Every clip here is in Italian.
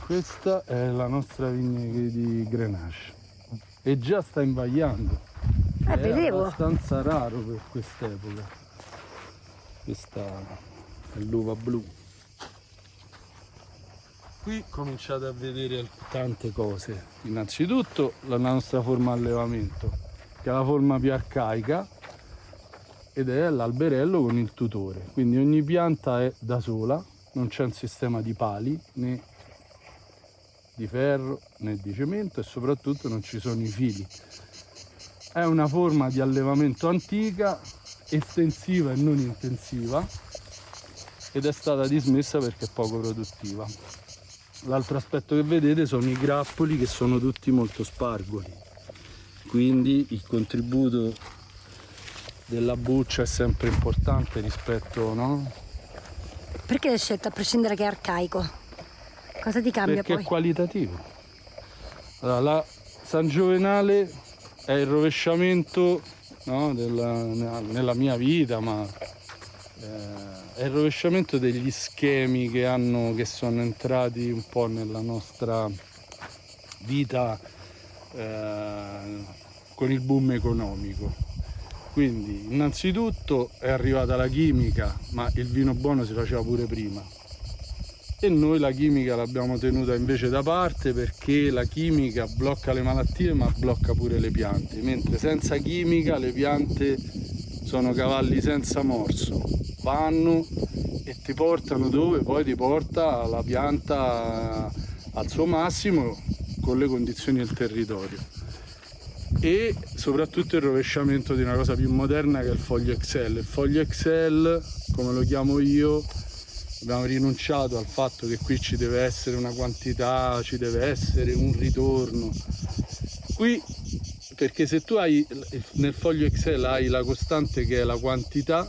Questa è la nostra vigna di Grenache e già sta invagliando. Vedevo. È abbastanza raro per quest'epoca. Questa è l'uva blu. Qui cominciate a vedere tante cose. Innanzitutto la nostra forma allevamento, che è la forma più arcaica, ed è l'alberello con il tutore. Quindi ogni pianta è da sola, non c'è un sistema di pali né di ferro né di cemento e soprattutto non ci sono i fili. È una forma di allevamento antica, estensiva e non intensiva, ed è stata dismessa perché è poco produttiva. L'altro aspetto che vedete sono i grappoli, che sono tutti molto spargoli, quindi il contributo della buccia è sempre importante rispetto, no? Perché hai scelto a prescindere che è arcaico? Cosa ti cambia Perché poi? è qualitativo. Allora, la San Giovenale è il rovesciamento, no, nella mia vita, ma è il rovesciamento degli schemi che sono entrati un po' nella nostra vita con il boom economico. Quindi innanzitutto è arrivata la chimica, ma il vino buono si faceva pure prima. E noi la chimica l'abbiamo tenuta invece da parte, perché la chimica blocca le malattie ma blocca pure le piante, mentre senza chimica le piante sono cavalli senza morso, vanno e ti portano dove poi ti porta la pianta al suo massimo con le condizioni del territorio. E soprattutto il rovesciamento di una cosa più moderna che è il foglio Excel. Il foglio Excel, come lo chiamo io, abbiamo rinunciato al fatto che qui ci deve essere una quantità, ci deve essere un ritorno. Qui, perché se tu hai nel foglio Excel hai la costante che è la quantità,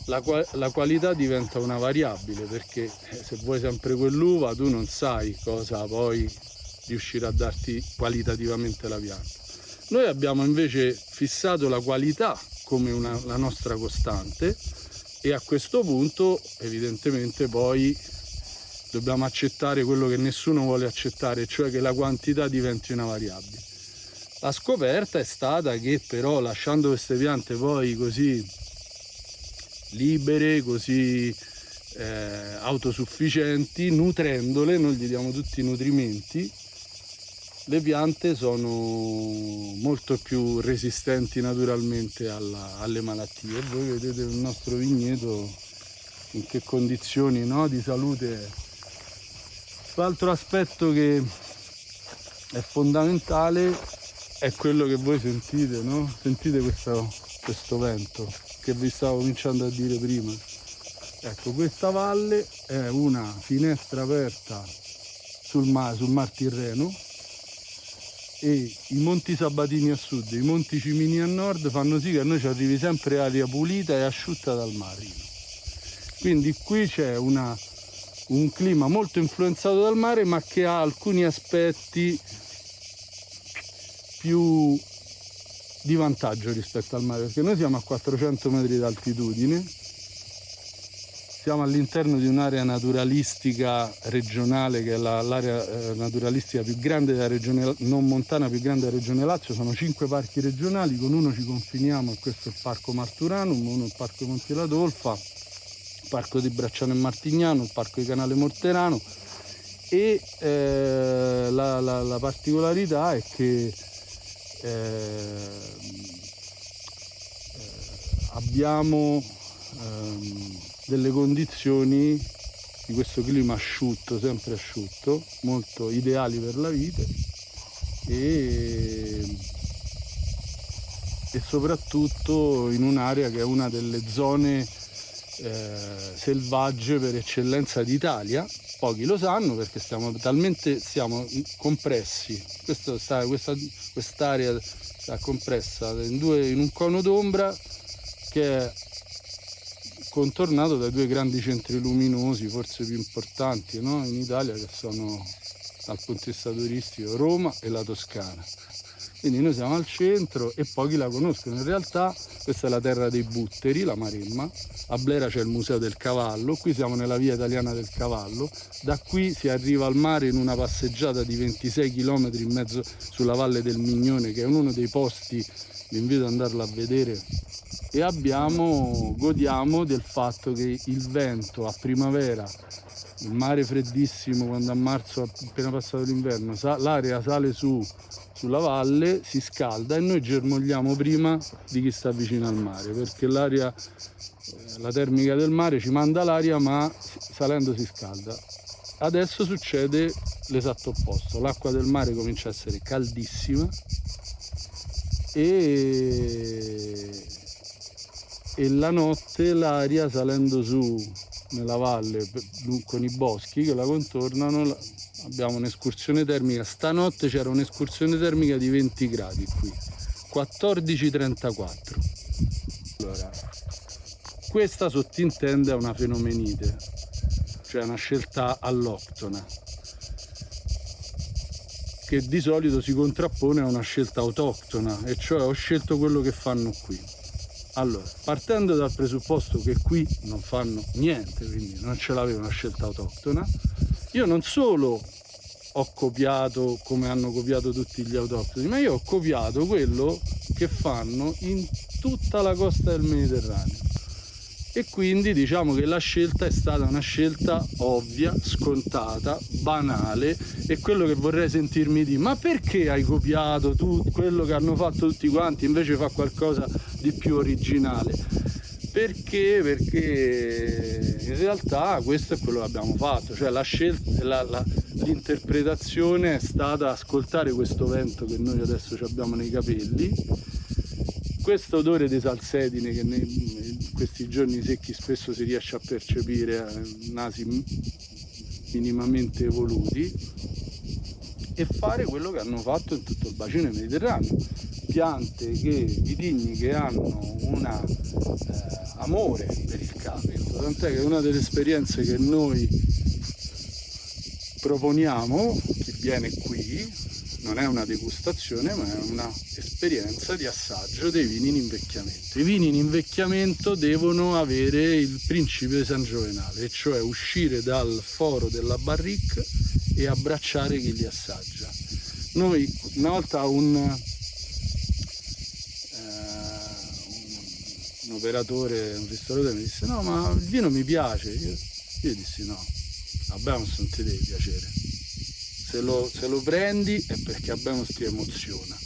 la qualità diventa una variabile, perché se vuoi sempre quell'uva tu non sai cosa poi riuscirà a darti qualitativamente la pianta. Noi abbiamo invece fissato la qualità come la nostra costante, e a questo punto evidentemente poi dobbiamo accettare quello che nessuno vuole accettare, cioè che la quantità diventi una variabile. La scoperta è stata che però, lasciando queste piante poi così libere, così autosufficienti, nutrendole, noi gli diamo tutti i nutrimenti, le piante sono molto più resistenti naturalmente alle malattie. E voi vedete il nostro vigneto in che condizioni, no, di salute è. L'altro aspetto che è fondamentale è quello che voi sentite, no? Sentite questo vento che vi stavo cominciando a dire prima. Ecco, questa valle è una finestra aperta sul Mar Tirreno, e i Monti Sabatini a sud e i Monti Cimini a nord fanno sì che a noi ci arrivi sempre aria pulita e asciutta dal mare. Quindi qui c'è un clima molto influenzato dal mare, ma che ha alcuni aspetti più di vantaggio rispetto al mare, perché noi siamo a 400 metri d'altitudine, siamo all'interno di un'area naturalistica regionale, che è l'area naturalistica più grande della regione, non montana, più grande della regione Lazio. Sono 5 parchi regionali, con uno ci confiniamo, e questo è il Parco Marturanum, uno è il Parco Monti La Tolfa, il Parco di Bracciano e Martignano, il Parco di Canale Morterano, e la particolarità è che abbiamo delle condizioni di questo clima asciutto, sempre asciutto, molto ideali per la vite, e soprattutto in un'area che è una delle zone selvagge per eccellenza d'Italia. Pochi lo sanno perché siamo compressi. Quest'area sta compressa in un cono d'ombra che è contornato da 2 grandi centri luminosi, forse più importanti, no, in Italia, che sono dal punto di vista turistico Roma e la Toscana. Quindi noi siamo al centro e pochi la conoscono. In realtà questa è la terra dei Butteri, la Maremma. A Blera c'è il Museo del Cavallo, qui siamo nella via italiana del cavallo. Da qui si arriva al mare in una passeggiata di 26 km in mezzo sulla Valle del Mignone, che è uno dei posti, vi invito ad andarlo a vedere. E godiamo del fatto che il vento a primavera, il mare freddissimo quando a marzo, appena passato l'inverno, l'aria sale sulla valle, si scalda e noi germogliamo prima di chi sta vicino al mare, perché l'aria, la termica del mare ci manda l'aria, ma salendo si scalda. Adesso succede l'esatto opposto, l'acqua del mare comincia a essere caldissima e la notte l'aria salendo su nella valle con i boschi che la contornano, abbiamo un'escursione termica. Stanotte c'era un'escursione termica di 20 gradi qui, 14,34. Allora, questa sottintende a una fenomenite, cioè una scelta alloctona, che di solito si contrappone a una scelta autoctona, e cioè ho scelto quello che fanno qui. Allora, partendo dal presupposto che qui non fanno niente, quindi non ce l'avevo una scelta autoctona, io non solo ho copiato come hanno copiato tutti gli autoctoni, ma io ho copiato quello che fanno in tutta la costa del Mediterraneo. E quindi diciamo che la scelta è stata una scelta ovvia, scontata, banale, e quello che vorrei sentirmi dire: ma perché hai copiato tu quello che hanno fatto tutti quanti, invece fa qualcosa di più originale? Perché in realtà questo è quello che abbiamo fatto, cioè la scelta, l'interpretazione è stata ascoltare questo vento che noi adesso abbiamo nei capelli, questo odore di salsedine che in questi giorni secchi spesso si riesce a percepire, nasi minimamente evoluti, e fare quello che hanno fatto in tutto il bacino mediterraneo. Piante, vitigni che hanno un amore per il capito, tant'è che una delle esperienze che noi proponiamo, chi viene qui, non è una degustazione, ma è una esperienza di assaggio dei vini in invecchiamento. I vini in invecchiamento devono avere il principio di San Giovenale, e cioè uscire dal foro della barrique e abbracciare chi li assaggia. Noi una volta un operatore, un ristoratore mi disse: no, ma il vino mi piace. Io dissi: no, a Bemus non ti deve piacere, se lo prendi è perché a Bemus ti emoziona.